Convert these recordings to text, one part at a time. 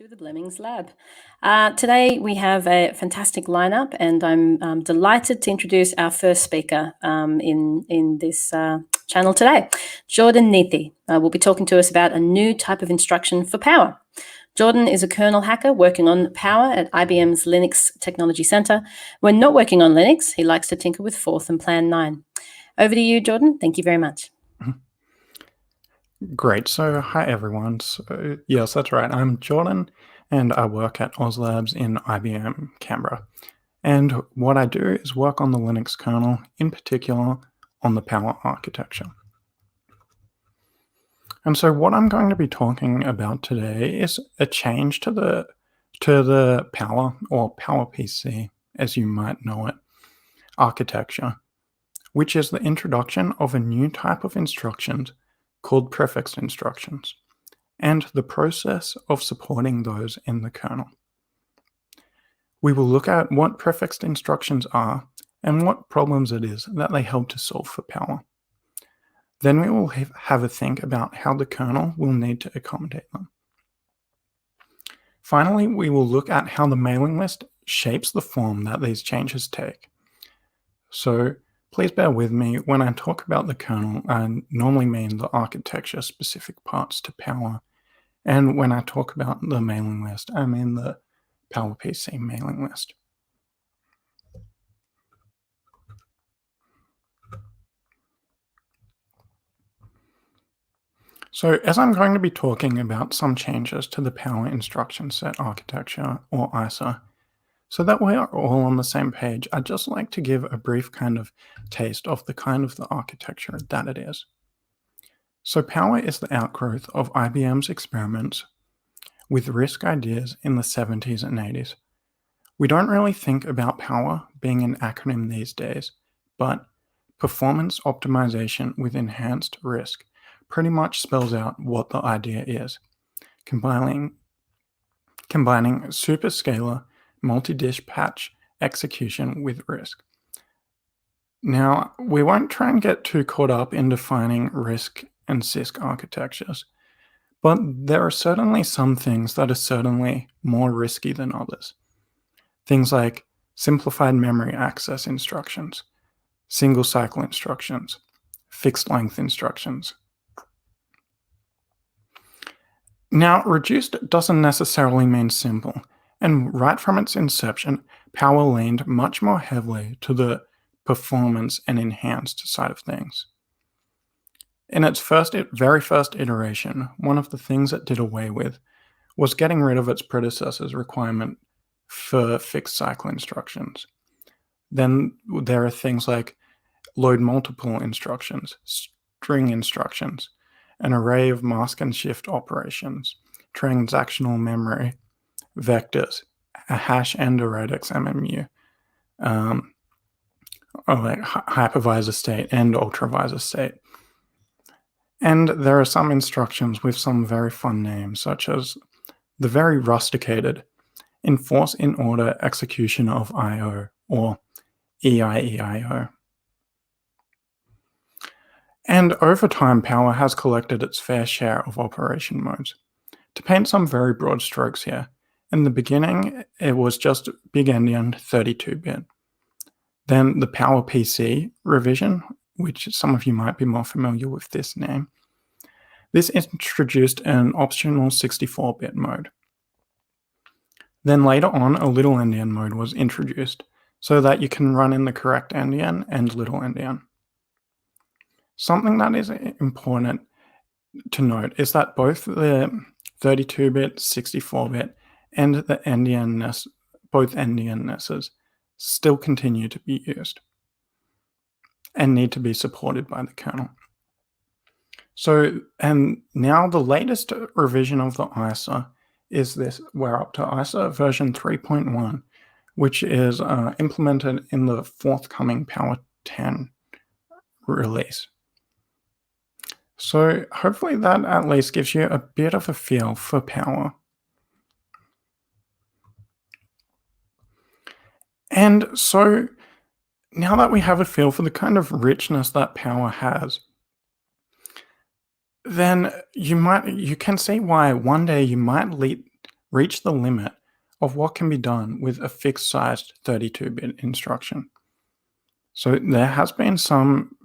to the Blemmings Lab. Today we have a fantastic lineup, and I'm delighted to introduce our first speaker in this channel today. Jordan Neathie will be talking to us about a new type of instruction for power. Jordan is a kernel hacker working on power at IBM's Linux Technology Center. When not working on Linux, he likes to tinker with Forth and Plan 9. Over to you, Jordan. Thank you very much. Great. So, hi everyone. So, yes, that's right. I'm Jordan, and I work at OzLabs in IBM Canberra. And what I do is work on the Linux kernel, in particular on the Power architecture. And so, what I'm going to be talking about today is a change to the Power, or PowerPC, as you might know it, architecture, which is the introduction of a new type of instructions called prefixed instructions, and the process of supporting those in the kernel. We will look at what prefixed instructions are and what problems it is that they help to solve for Power. Then we will have a think about how the kernel will need to accommodate them. Finally, we will look at how the mailing list shapes the form that these changes take. So, please bear with me. When I talk about the kernel, I normally mean the architecture-specific parts to Power. And when I talk about the mailing list, I mean the PowerPC mailing list. So, as I'm going to be talking about some changes to the Power instruction set architecture, or ISA, so that we are all on the same page, I'd just like to give a brief kind of taste of the architecture that it is. So Power is the outgrowth of IBM's experiments with RISC ideas in the 70s and 80s. We don't really think about Power being an acronym these days, but Performance Optimization with Enhanced RISC pretty much spells out what the idea is, combining superscalar multi-disk patch execution with RISC. Now, we won't try and get too caught up in defining RISC and CISC architectures, but there are certainly some things that are certainly more risky than others. Things like simplified memory access instructions, single cycle instructions, fixed length instructions. Now, reduced doesn't necessarily mean simple. And right from its inception, Power leaned much more heavily to the performance and enhanced side of things. In its very first iteration, one of the things it did away with was getting rid of its predecessor's requirement for fixed cycle instructions. Then there are things like load multiple instructions, string instructions, an array of mask and shift operations, transactional memory, vectors, a hash and a radix MMU, like hypervisor state and ultravisor state. And there are some instructions with some very fun names, such as the very rusticated enforce in order execution of I/O, or EIEIO. And over time, Power has collected its fair share of operation modes. To paint some very broad strokes here, in the beginning, it was just big endian 32-bit. Then the PowerPC revision, which some of you might be more familiar with this name, this introduced an optional 64-bit mode. Then later on, a little endian mode was introduced, so that you can run in the correct endian and little endian. Something that is important to note is that both the 32-bit, 64-bit, and the endianness, both endiannesses, still continue to be used and need to be supported by the kernel. So, and now the latest revision of the ISA is this. We're up to ISA version 3.1, which is implemented in the forthcoming Power 10 release. So hopefully that at least gives you a bit of a feel for Power. And so now that we have a feel for the kind of richness that Power has, then you can see why one day you might reach the limit of what can be done with a fixed-sized 32-bit instruction. So there has been some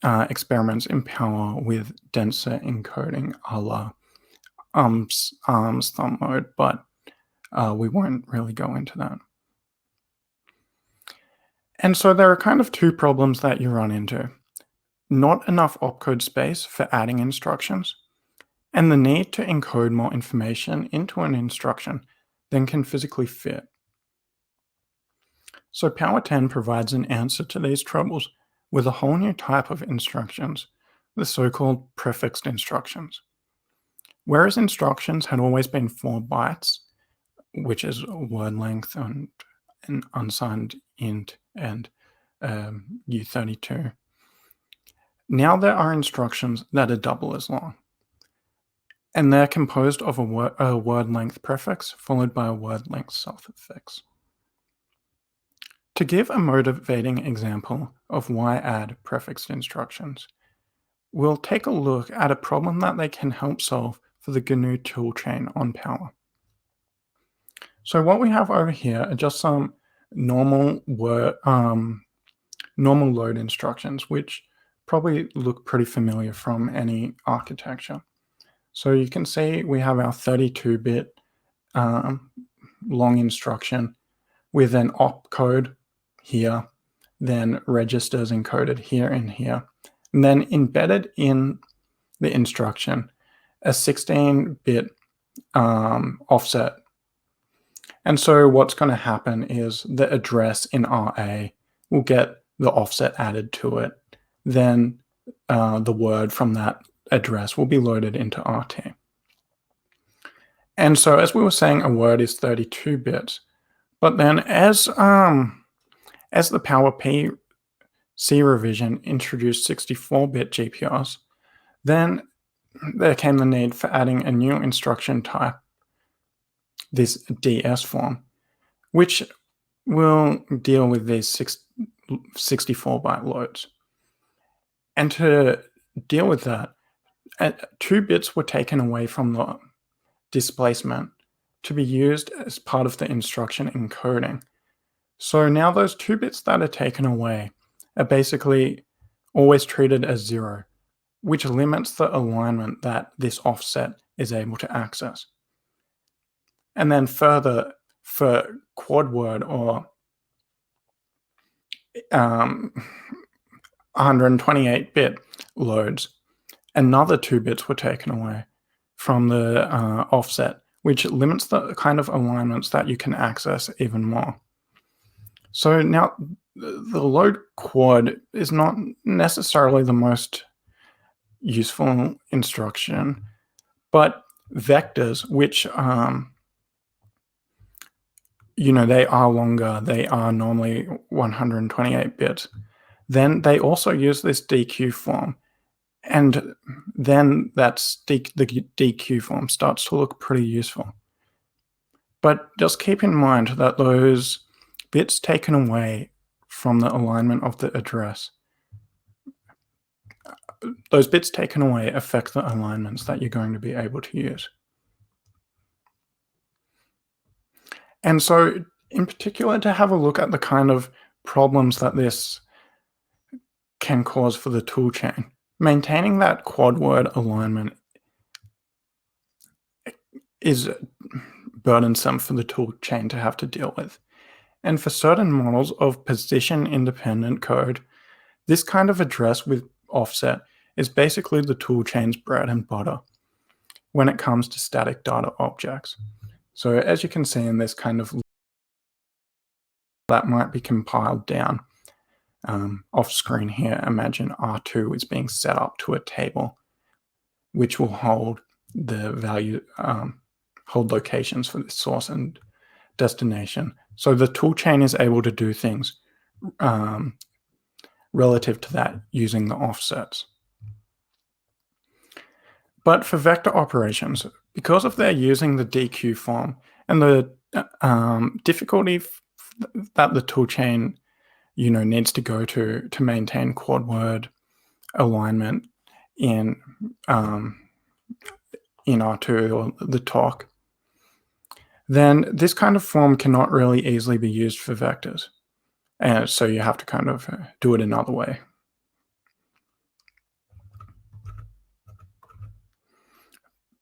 experiments in Power with denser encoding a la ARM's thumb mode, but we won't really go into that. And so there are kind of two problems that you run into. Not enough opcode space for adding instructions, and the need to encode more information into an instruction than can physically fit. So Power 10 provides an answer to these troubles with a whole new type of instructions, the so-called prefixed instructions. Whereas instructions had always been 4 bytes, which is word length and an unsigned int and U32, now there are instructions that are double as long. And they're composed of a word length prefix followed by a word length suffix. To give a motivating example of why add prefixed instructions, we'll take a look at a problem that they can help solve for the GNU toolchain on Power. So what we have over here are just some normal load instructions, which probably look pretty familiar from any architecture. So you can see we have our 32-bit long instruction with an opcode here, then registers encoded here and here, and then embedded in the instruction, a 16-bit offset. And so what's going to happen is the address in RA will get the offset added to it. Then the word from that address will be loaded into RT. And so as we were saying, a word is 32 bits. But then as the PowerPC revision introduced 64-bit GPRs, then there came the need for adding a new instruction type, this DS form, which will deal with these 64-byte loads. And to deal with that, 2 bits were taken away from the displacement to be used as part of the instruction encoding. So now those 2 bits that are taken away are basically always treated as 0, which limits the alignment that this offset is able to access. And then further, for quad word or 128-bit loads, another 2 bits were taken away from the offset, which limits the kind of alignments that you can access even more. So now the load quad is not necessarily the most useful instruction, but vectors, which they are longer, they are normally 128 bits, then they also use this DQ form. And then the DQ form starts to look pretty useful. But just keep in mind that those bits taken away from the alignment of the address, those bits taken away affect the alignments that you're going to be able to use. And so, in particular, to have a look at the kind of problems that this can cause for the toolchain, maintaining that quad word alignment is burdensome for the toolchain to have to deal with. And for certain models of position-independent code, this kind of address with offset is basically the toolchain's bread and butter when it comes to static data objects. So as you can see in this kind of that might be compiled down off screen here, imagine R2 is being set up to a table which will hold the value, hold locations for the source and destination. So the toolchain is able to do things relative to that using the offsets. But for vector operations, because of their using the DQ form and the difficulty that the toolchain needs to go to maintain quad word alignment in R2 or the TOC, then this kind of form cannot really easily be used for vectors. And so you have to kind of do it another way.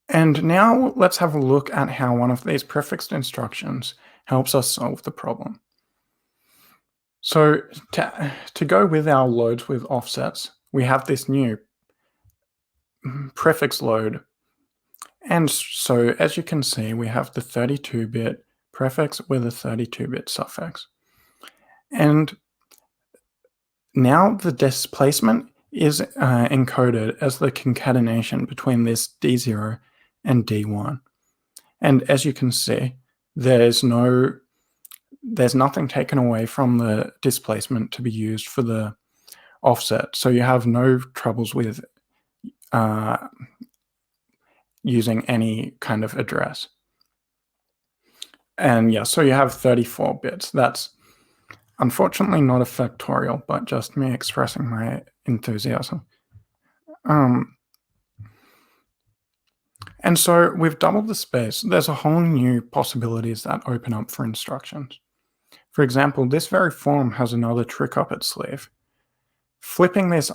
And now let's have a look at how one of these prefixed instructions helps us solve the problem. So to go with our loads with offsets, we have this new prefix load. And so as you can see, we have the 32-bit prefix with a 32-bit suffix. And now the displacement is encoded as the concatenation between this D0 and D1. And as you can see, there's nothing taken away from the displacement to be used for the offset. So you have no troubles with using any kind of address. And yeah, so you have 34 bits. That's unfortunately not a factorial, but just me expressing my enthusiasm. And so we've doubled the space. There's a whole new possibilities that open up for instructions. For example, this very form has another trick up its sleeve. Flipping this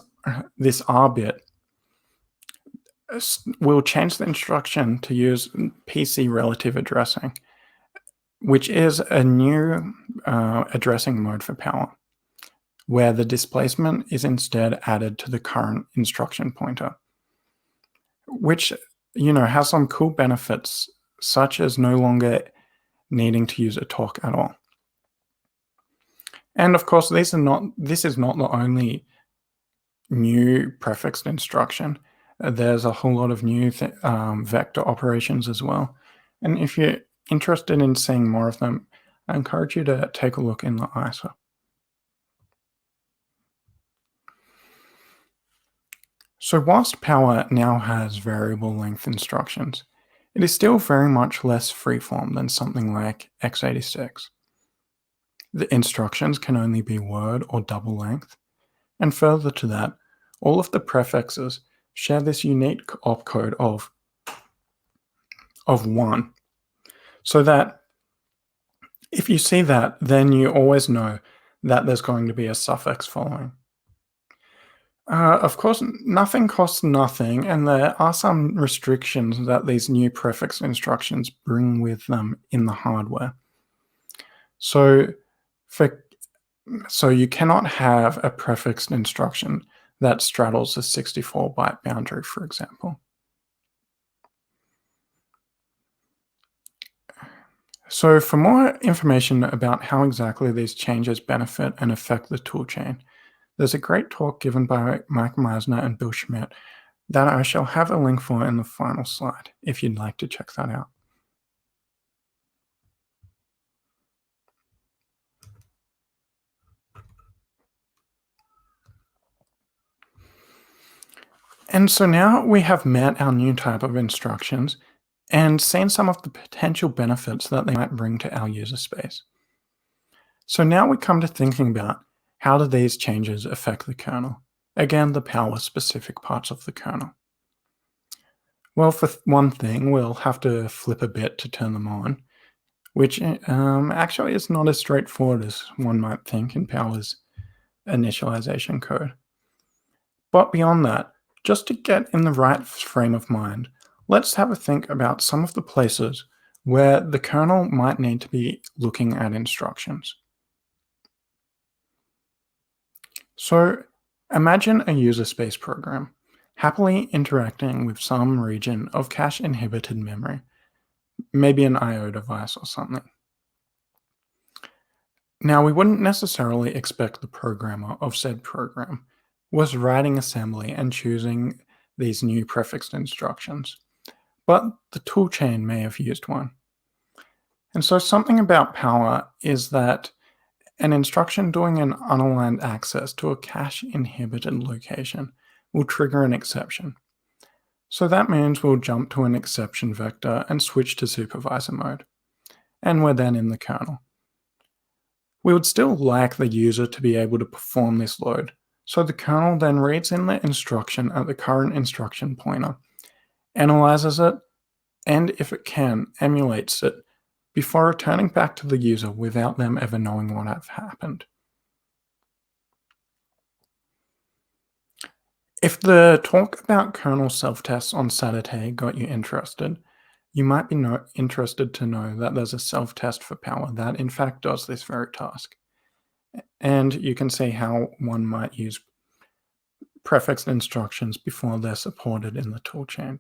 R bit will change the instruction to use PC relative addressing, which is a new addressing mode for Power, where the displacement is instead added to the current instruction pointer, which has some cool benefits, such as no longer needing to use a talk at all. And of course, this is not the only new prefixed instruction. There's a whole lot of new vector operations as well. And if you're interested in seeing more of them, I encourage you to take a look in the ISA. So whilst Power now has variable length instructions, it is still very much less freeform than something like x86. The instructions can only be word or double length, and further to that, all of the prefixes share this unique opcode of 1, so that if you see that, then you always know that there's going to be a suffix following. Of course, nothing costs nothing, and there are some restrictions that these new prefix instructions bring with them in the hardware. So you cannot have a prefixed instruction that straddles a 64-byte boundary, for example. So for more information about how exactly these changes benefit and affect the toolchain, there's a great talk given by Mike Meisner and Bill Schmidt that I shall have a link for in the final slide, if you'd like to check that out. And so now we have met our new type of instructions and seen some of the potential benefits that they might bring to our user space. So now we come to thinking about how do these changes affect the kernel? Again, the Power-specific parts of the kernel. Well, for one thing, we'll have to flip a bit to turn them on, which actually is not as straightforward as one might think in Power's initialization code. But beyond that, just to get in the right frame of mind, let's have a think about some of the places where the kernel might need to be looking at instructions. So imagine a user space program happily interacting with some region of cache-inhibited memory, maybe an I/O device or something. Now, we wouldn't necessarily expect the programmer of said program was writing assembly and choosing these new prefixed instructions, but the toolchain may have used one. And so something about Power is that an instruction doing an unaligned access to a cache-inhibited location will trigger an exception. So that means we'll jump to an exception vector and switch to supervisor mode. And we're then in the kernel. We would still like the user to be able to perform this load, so the kernel then reads in the instruction at the current instruction pointer, analyzes it, and if it can, emulates it before returning back to the user without them ever knowing what had happened. If the talk about kernel self-tests on Saturday got you interested, you might be interested to know that there's a self-test for Power that in fact does this very task. And you can see how one might use prefixed instructions before they're supported in the toolchain.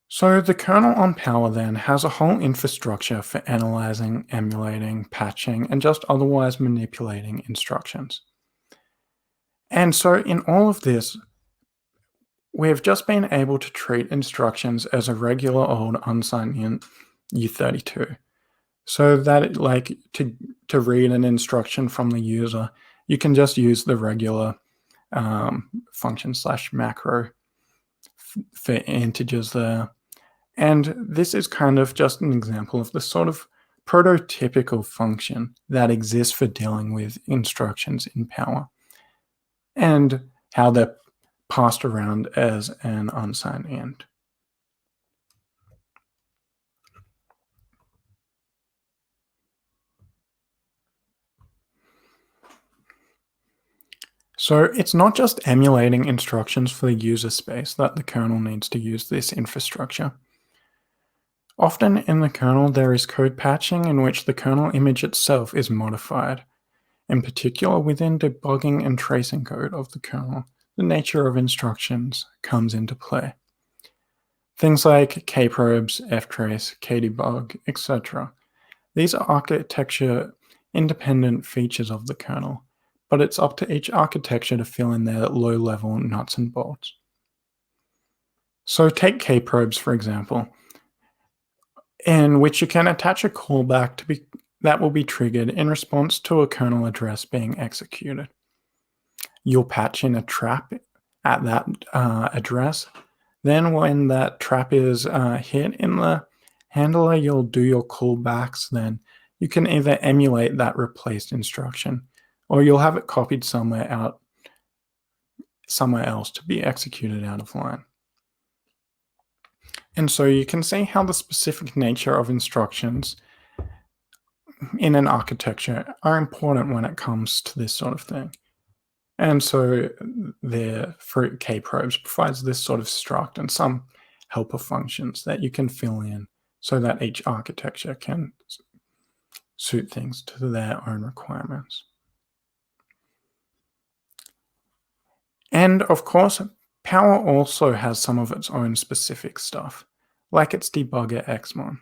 So the kernel on Power then has a whole infrastructure for analyzing, emulating, patching, and just otherwise manipulating instructions. And so in all of this, we have just been able to treat instructions as a regular old unsigned int U32. So that like to read an instruction from the user, you can just use the regular function /macro for integers there. And this is kind of just an example of the sort of prototypical function that exists for dealing with instructions in Power and how they're passed around as an unsigned int. So it's not just emulating instructions for the user space that the kernel needs to use this infrastructure. Often in the kernel there is code patching in which the kernel image itself is modified. In particular, within debugging and tracing code of the kernel, the nature of instructions comes into play. Things like kprobes, ftrace, kdebug, etc. These are architecture-independent features of the kernel, but it's up to each architecture to fill in their low-level nuts and bolts. So take kprobes, for example, in which you can attach a callback that will be triggered in response to a kernel address being executed. You'll patch in a trap at that address. Then when that trap is hit in the handler, you'll do your callbacks. Then you can either emulate that replaced instruction or you'll have it copied somewhere else to be executed out of line. And so you can see how the specific nature of instructions in an architecture are important when it comes to this sort of thing. And so the kprobes provides this sort of struct and some helper functions that you can fill in so that each architecture can suit things to their own requirements. And of course, Power also has some of its own specific stuff, like its debugger Xmon.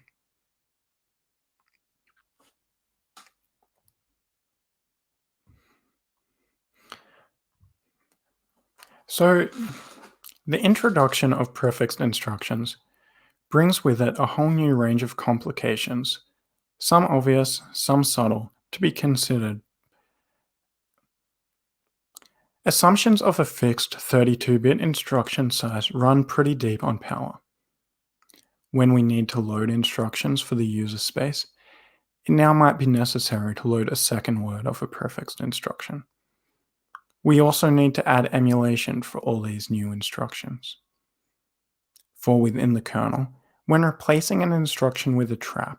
So the introduction of prefixed instructions brings with it a whole new range of complications, some obvious, some subtle, to be considered. Assumptions of a fixed 32-bit instruction size run pretty deep on Power. When we need to load instructions for the user space, it now might be necessary to load a second word of a prefixed instruction. We also need to add emulation for all these new instructions. For within the kernel, when replacing an instruction with a trap,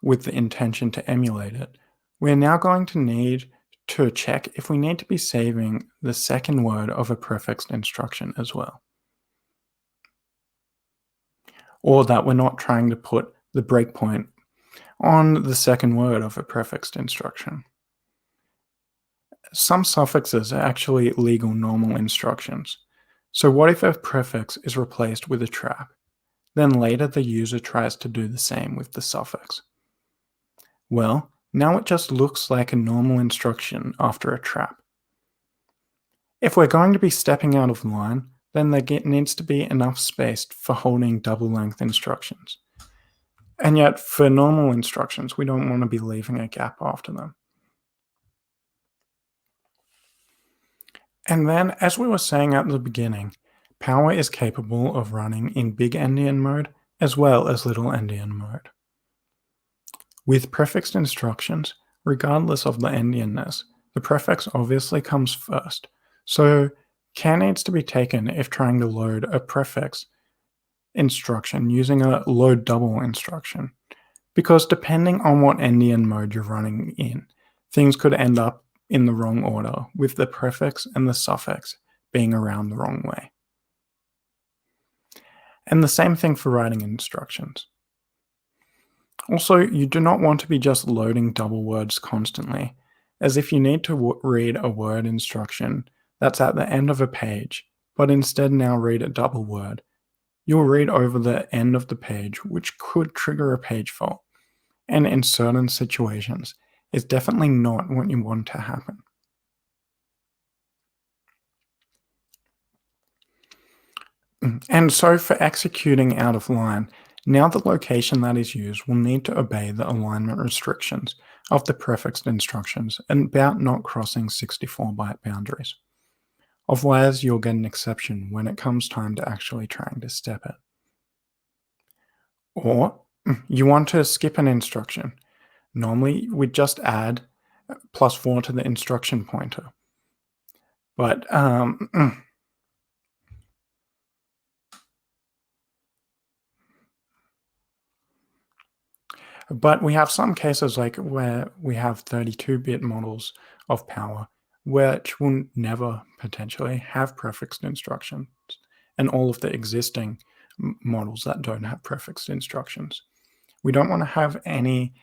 with the intention to emulate it, we're now going to need to check if we need to be saving the second word of a prefixed instruction as well. Or that we're not trying to put the breakpoint on the second word of a prefixed instruction. Some suffixes are actually legal normal instructions. So what if a prefix is replaced with a trap? Then later the user tries to do the same with the suffix. Well, now it just looks like a normal instruction after a trap. If we're going to be stepping out of line, then there needs to be enough space for holding double-length instructions. And yet, for normal instructions, we don't want to be leaving a gap after them. And then, as we were saying at the beginning, Power is capable of running in big endian mode as well as little endian mode. With prefixed instructions, regardless of the endianness, the prefix obviously comes first, so care needs to be taken if trying to load a prefix instruction using a load double instruction, because depending on what endian mode you're running in, things could end up in the wrong order, with the prefix and the suffix being around the wrong way. And the same thing for writing instructions. Also, you do not want to be just loading double words constantly, as if you need to read a word instruction that's at the end of a page, but instead now read a double word, you'll read over the end of the page, which could trigger a page fault, and in certain situations is definitely not what you want to happen. And so for executing out of line, now the location that is used will need to obey the alignment restrictions of the prefixed instructions and about not crossing 64-byte boundaries. Otherwise, you'll get an exception when it comes time to actually trying to step it. Or you want to skip an instruction. Normally, we just add +4 to the instruction pointer. But But we have some cases like where we have 32-bit models of power, which will never potentially have prefixed instructions, and all of the existing models that don't have prefixed instructions. We don't want to have any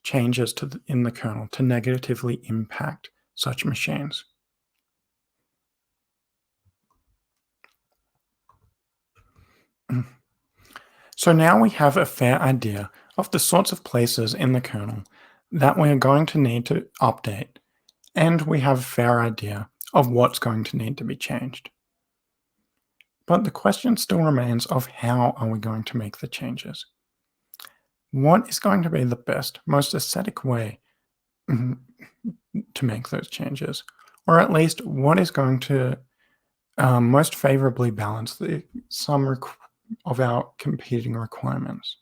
changes in the kernel to negatively impact such machines. So now we have a fair idea of the sorts of places in the kernel that we are going to need to update, and we have a fair idea of what's going to need to be changed. But the question still remains of how are we going to make the changes? What is going to be the best, most aesthetic way to make those changes? Or at least what is going to most favorably balance the sum of our competing requirements?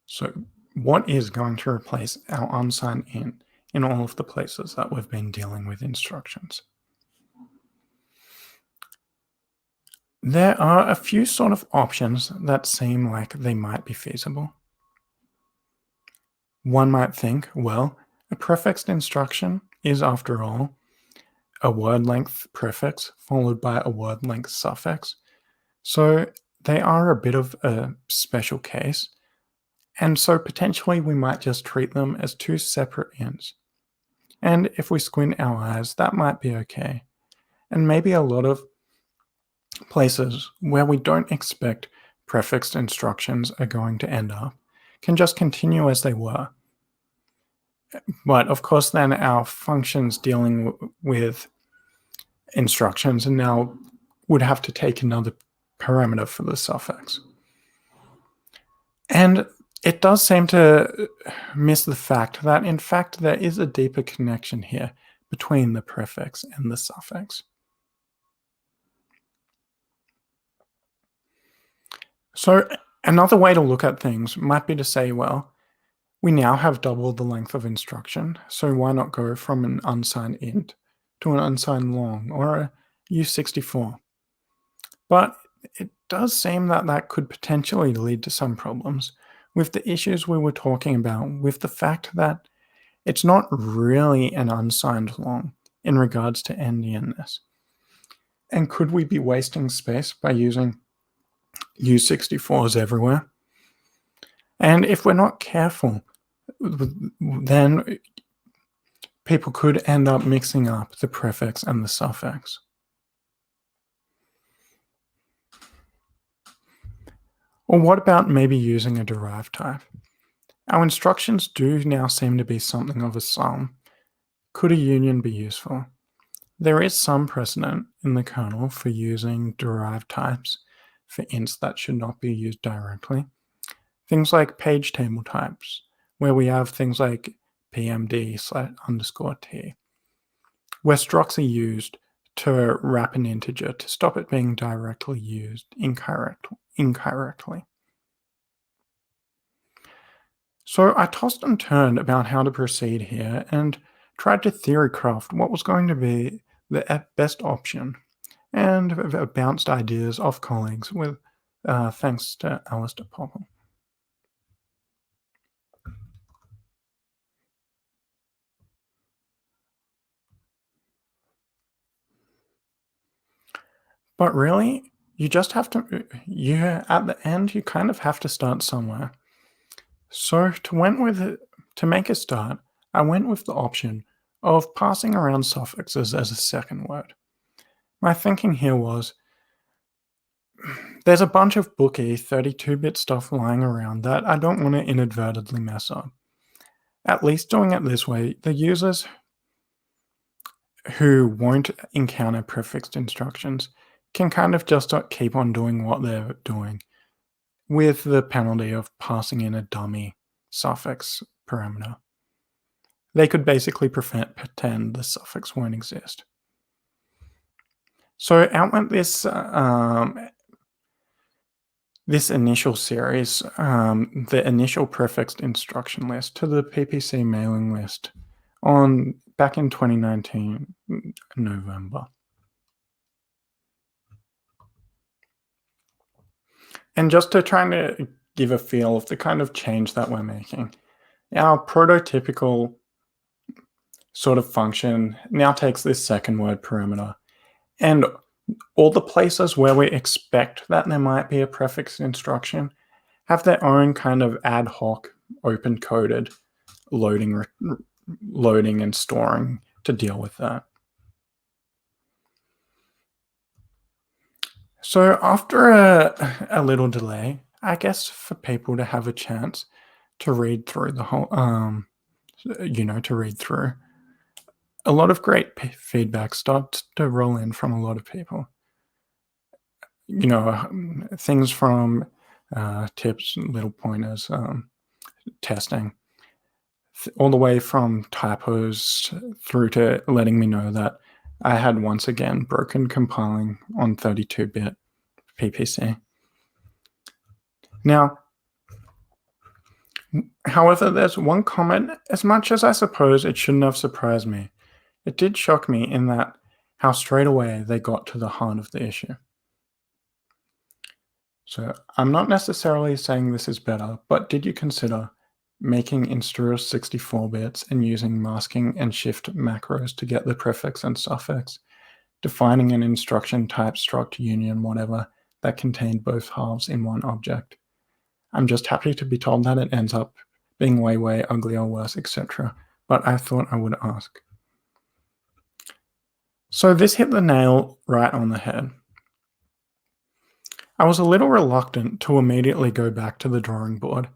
So what is going to replace our unsigned int in all of the places that we've been dealing with instructions? There are a few sort of options that seem like they might be feasible. One might think, well, a prefixed instruction is, after all, a word length prefix followed by a word length suffix. So they are a bit of a special case. And so potentially we might just treat them as two separate ints. And if we squint our eyes, that might be okay. And maybe a lot of places where we don't expect prefixed instructions are going to end up can just continue as they were. But of course, then our functions dealing with instructions and now would have to take another parameter for the suffix. And it does seem to miss the fact that, in fact, there is a deeper connection here between the prefix and the suffix. So another way to look at things might be to say, well, we now have doubled the length of instruction, so why not go from an unsigned int to an unsigned long or a U64? But it does seem that that could potentially lead to some problems with the issues we were talking about, with the fact that it's not really an unsigned long in regards to endianness. And could we be wasting space by using U64s everywhere? And if we're not careful, then people could end up mixing up the prefix and the suffix. Or what about maybe using a derived type? Our instructions do now seem to be something of a sum. Could a union be useful? There is some precedent in the kernel for using derived types for ints that should not be used directly. Things like page table types, where we have things like pmd/_t, where structs are used to wrap an integer to stop it being directly used incorrectly. So I tossed and turned about how to proceed here and tried to theorycraft what was going to be the best option and bounced ideas off colleagues with thanks to Alistair Popple. But really, you just have to, at the end, you kind of have to start somewhere. So to make a start, I went with the option of passing around suffixes as a second word. My thinking here was, there's a bunch of booky 32-bit stuff lying around that I don't want to inadvertently mess up. At least doing it this way, the users who won't encounter prefixed instructions can kind of just keep on doing what they're doing with the penalty of passing in a dummy suffix parameter. They could basically pretend the suffix won't exist. So out went this initial series, the initial prefixed instruction list to the PPC mailing list back in 2019, November. And just to try to give a feel of the kind of change that we're making, our prototypical sort of function now takes this second word parameter, and all the places where we expect that there might be a prefix instruction have their own kind of ad hoc open-coded loading and storing to deal with that. So after a little delay, I guess for people to have a chance to read through the whole, to read through, a lot of great feedback started to roll in from a lot of people. Things from tips, little pointers, testing, all the way from typos through to letting me know that I had once again broken compiling on 32-bit PPC. Now, however, there's one comment, as much as I suppose it shouldn't have surprised me, it did shock me in that how straight away they got to the heart of the issue. So I'm not necessarily saying this is better, but did you consider making Instruos 64 bits and using masking and shift macros to get the prefix and suffix, defining an instruction type, struct, union, whatever, that contained both halves in one object? I'm just happy to be told that it ends up being way, way uglier, worse, etc. But I thought I would ask. So this hit the nail right on the head. I was a little reluctant to immediately go back to the drawing board,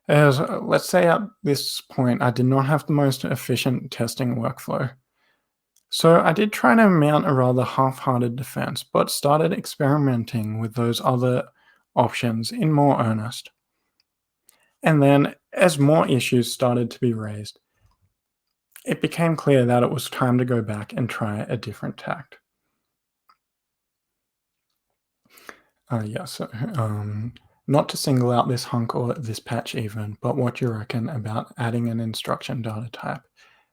as let's say at this point I did not have the most efficient testing workflow. So I did try to mount a rather half-hearted defense, but started experimenting with those other options in more earnest. And then, as more issues started to be raised, it became clear that it was time to go back and try a different tact. Not to single out this hunk or this patch even, but what you reckon about adding an instruction data type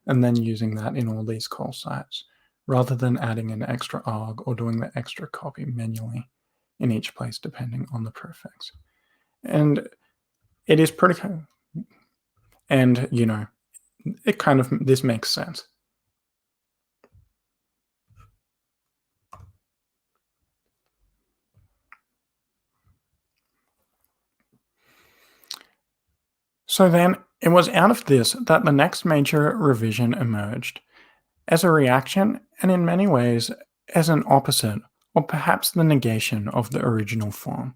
and then using that in all these call sites, rather than adding an extra arg or doing the extra copy manually in each place depending on the prefix. And it is pretty, and it kind of, this makes sense. So then it was out of this that the next major revision emerged, as a reaction and in many ways as an opposite or perhaps the negation of the original form.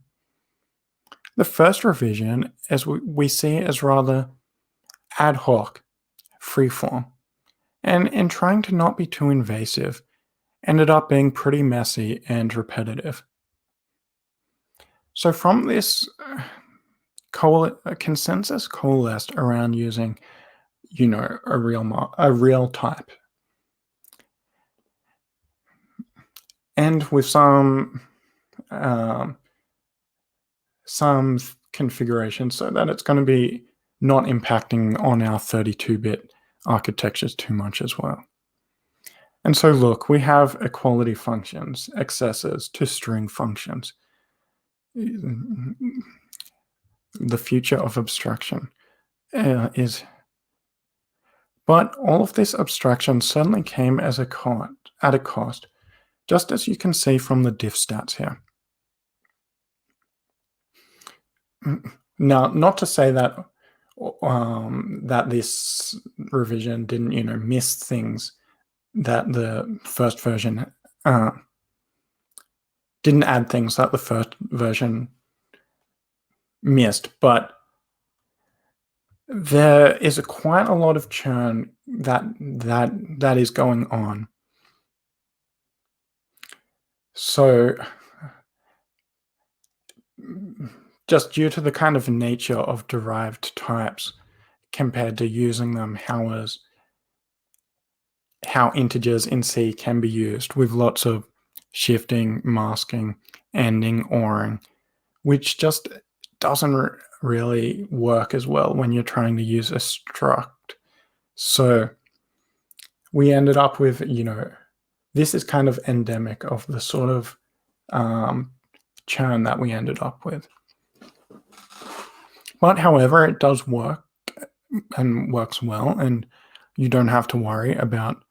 The first revision, as we see as rather ad hoc, freeform, and in trying to not be too invasive, ended up being pretty messy and repetitive. So from this, a consensus coalesced around using, a real type, and with some configuration so that it's going to be not impacting on our 32-bit architectures too much as well. And so look, we have equality functions, accessors to string functions. The future of abstraction is... But all of this abstraction certainly came at a cost, just as you can see from the diff stats here. Now, not to say that that this revision didn't, miss things that the first version didn't add things that the first version missed, but there is quite a lot of churn that is going on. So just due to the kind of nature of derived types compared to using them how integers in C can be used with lots of shifting, masking, ending, oring, which just doesn't really work as well when you're trying to use a struct. So we ended up with, this is kind of endemic of the sort of churn that we ended up with. But however, it does work and works well, and you don't have to worry about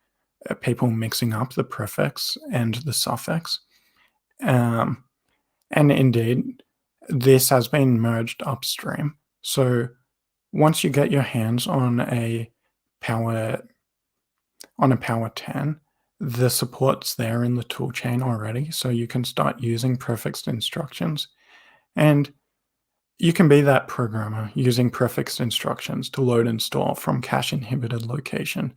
people mixing up the prefix and the suffix. And indeed, this has been merged upstream. So once you get your hands on a Power 10, the support's there in the toolchain already, so you can start using prefixed instructions. And you can be that programmer using prefixed instructions to load and store from cache-inhibited location,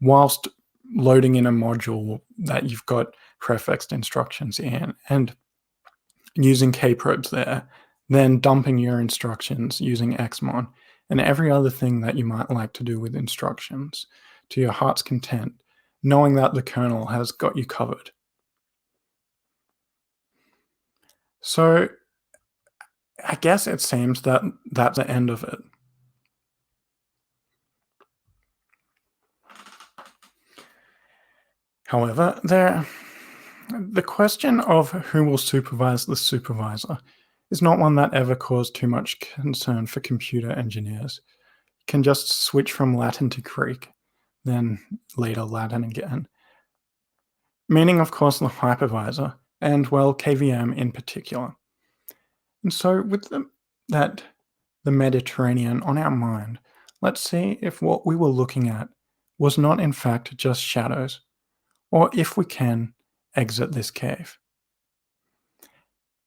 whilst loading in a module that you've got prefixed instructions in, and using kprobes there, then dumping your instructions using Xmon, and every other thing that you might like to do with instructions to your heart's content, knowing that the kernel has got you covered. So I guess it seems that that's the end of it. However, the question of who will supervise the supervisor is not one that ever caused too much concern for computer engineers. You can just switch from Latin to Greek, then later Latin again. Meaning, of course, the hypervisor, and, well, KVM in particular. And so with the Mediterranean on our mind, let's see if what we were looking at was not in fact just shadows, or if we can exit this cave.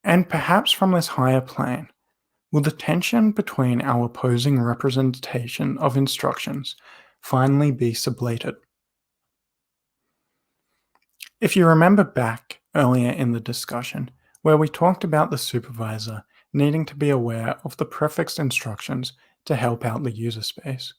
And perhaps from this higher plane, will the tension between our opposing representation of instructions finally be sublated? If you remember back earlier in the discussion, where we talked about the supervisor needing to be aware of the prefixed instructions to help out the user space.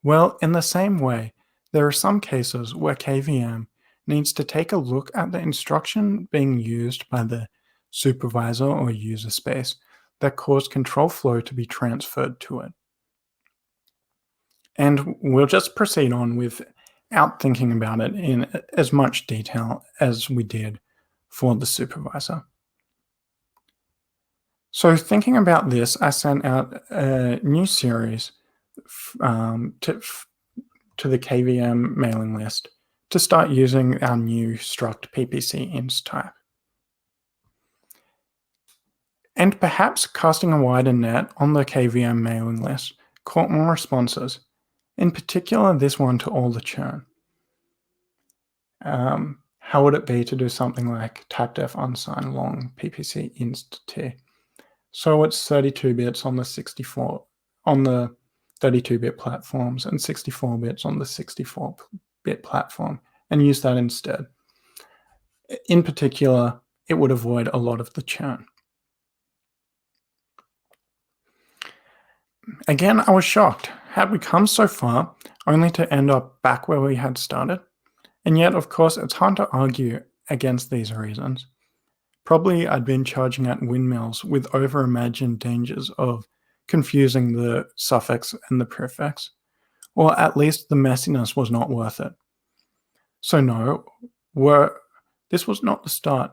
Well, in the same way, there are some cases where KVM needs to take a look at the instruction being used by the supervisor or user space that caused control flow to be transferred to it. And we'll just proceed on without thinking about it in as much detail as we did for the supervisor. So thinking about this, I sent out a new series to the KVM mailing list to start using our new struct PPC inst type. And perhaps casting a wider net on the KVM mailing list caught more responses, in particular this one to all the churn. How would it be to do something like typedef unsigned long PPC inst t? So it's 32 bits on the 32-bit platforms and 64 bits on the 64-bit platform, and use that instead. In particular, it would avoid a lot of the churn. Again, I was shocked. Had we come so far only to end up back where we had started? And yet, of course, it's hard to argue against these reasons. Probably I'd been charging at windmills with over-imagined dangers of confusing the suffix and the prefix, or at least the messiness was not worth it. So no, this was not the start,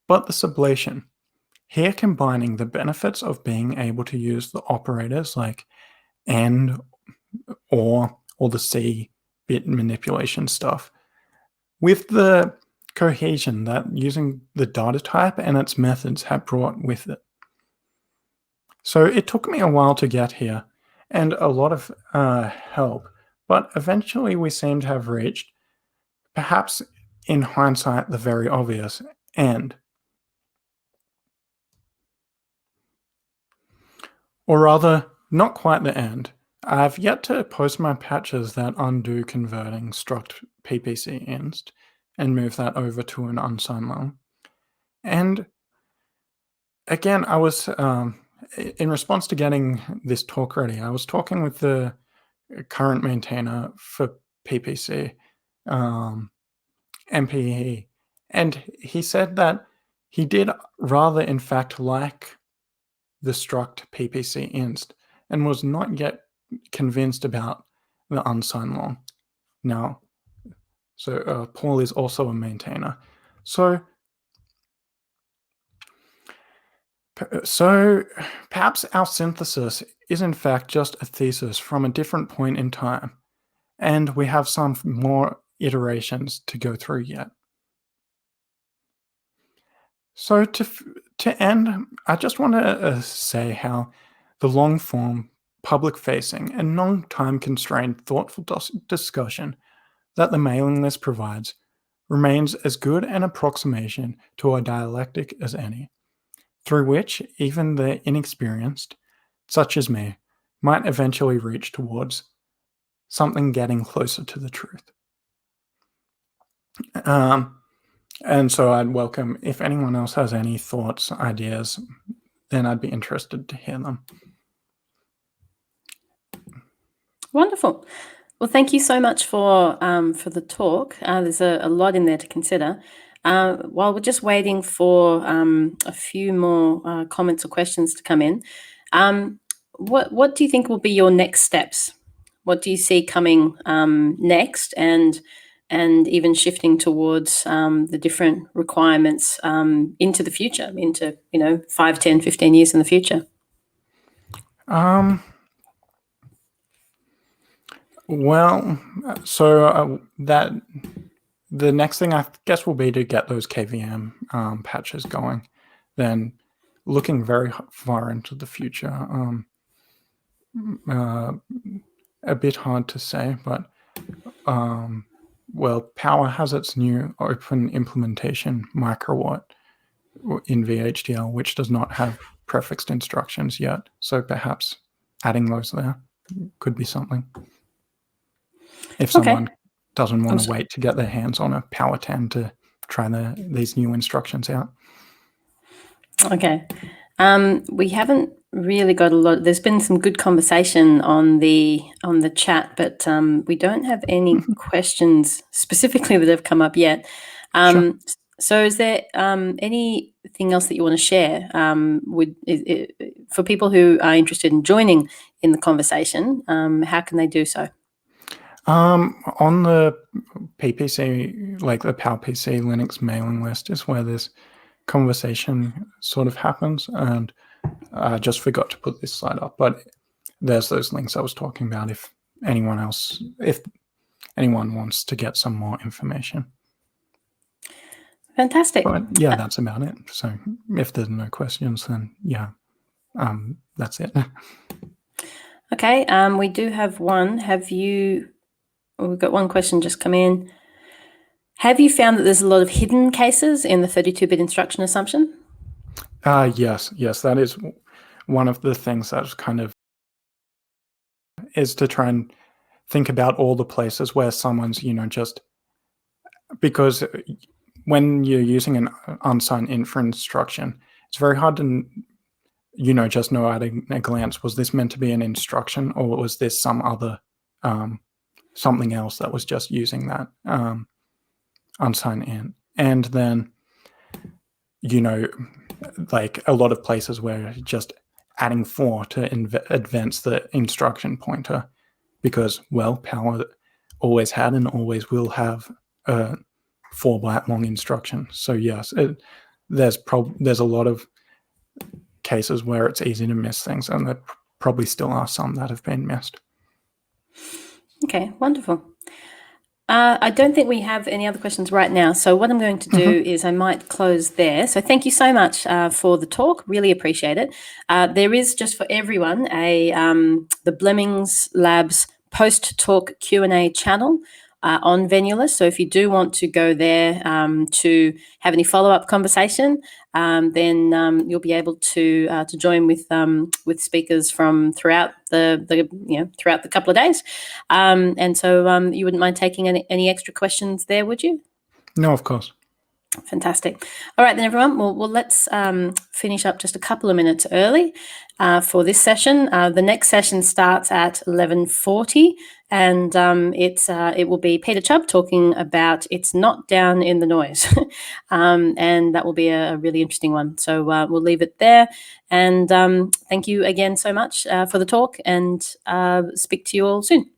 but the sublation. Here combining the benefits of being able to use the operators like AND, or the C bit manipulation stuff with the cohesion that using the data type and its methods have brought with it. So it took me a while to get here and a lot of help, but eventually we seem to have reached, perhaps in hindsight, the very obvious end. Or rather, not quite the end. I've yet to post my patches that undo converting struct PPC inst and move that over to an unsigned long. And again, I was, in response to getting this talk ready, I was talking with the current maintainer for PPC, MPE, and he said that he did rather, in fact, like the struct PPC inst and was not yet convinced about the unsigned long. Now, so Paul is also a maintainer. So perhaps our synthesis is in fact just a thesis from a different point in time, and we have some more iterations to go through yet. So to end, I just want to say how the long-form, public-facing, and non-time constrained thoughtful discussion that the mailing list provides remains as good an approximation to a dialectic as any, through which even the inexperienced, such as me, might eventually reach towards something getting closer to the truth. And so I'd welcome, if anyone else has any thoughts, ideas, then I'd be interested to hear them. Wonderful. Well, thank you so much for the talk. There's a lot in there to consider. While we're just waiting for a few more comments or questions to come in, what do you think will be your next steps? What do you see coming next, and even shifting towards the different requirements into the future, into 5, 10, 15 years in the future? Well, so that the next thing I guess will be to get those KVM patches going, then looking very far into the future. A bit hard to say, but well, Power has its new open implementation microwatt in VHDL, which does not have prefixed instructions yet. So perhaps adding those there could be something. If someone doesn't want to wait to get their hands on a Power 10 to try these new instructions out. Okay. We haven't really got a lot. There's been some good conversation on the chat, but we don't have any questions specifically that have come up yet. Sure. So is there anything else that you want to share for people who are interested in joining in the conversation? How can they do so? On the PPC, like the PowerPC Linux mailing list, is where this conversation sort of happens, and I just forgot to put this slide up, but there's those links I was talking about if anyone wants to get some more information. Fantastic. But yeah, that's about it. So if there's no questions, then yeah, that's it. Okay, we do have one. We've got one question just come in. Have you found that there's a lot of hidden cases in the 32-bit instruction assumption? Yes, that is one of the things that's kind of is to try and think about all the places where someone's, just because when you're using an unsigned int for instruction, it's very hard to, just know at a glance, was this meant to be an instruction or was this some other something else that was just using that unsigned int? And then, like a lot of places where just adding 4 to advance the instruction pointer because, well, Power always had and always will have a 4-byte long instruction. So yes, there's a lot of cases where it's easy to miss things, and there probably still are some that have been missed. Okay, wonderful. I don't think we have any other questions right now. So what I'm going to do is I might close there. So thank you so much for the talk. Really appreciate it. There is, just for everyone, the Blemmings Labs post-talk Q&A channel on Venulus. So if you do want to go there to have any follow-up conversation, then you'll be able to join with speakers from throughout throughout the couple of days. And so you wouldn't mind taking any extra questions there, would you? No, of course. Fantastic. All right, then, everyone. Well, let's finish up just a couple of minutes early for this session. The next session starts at 11:40, and it will be Peter Chubb talking about "It's Not Down in the Noise," and that will be a really interesting one. So we'll leave it there. And thank you again so much for the talk, and speak to you all soon.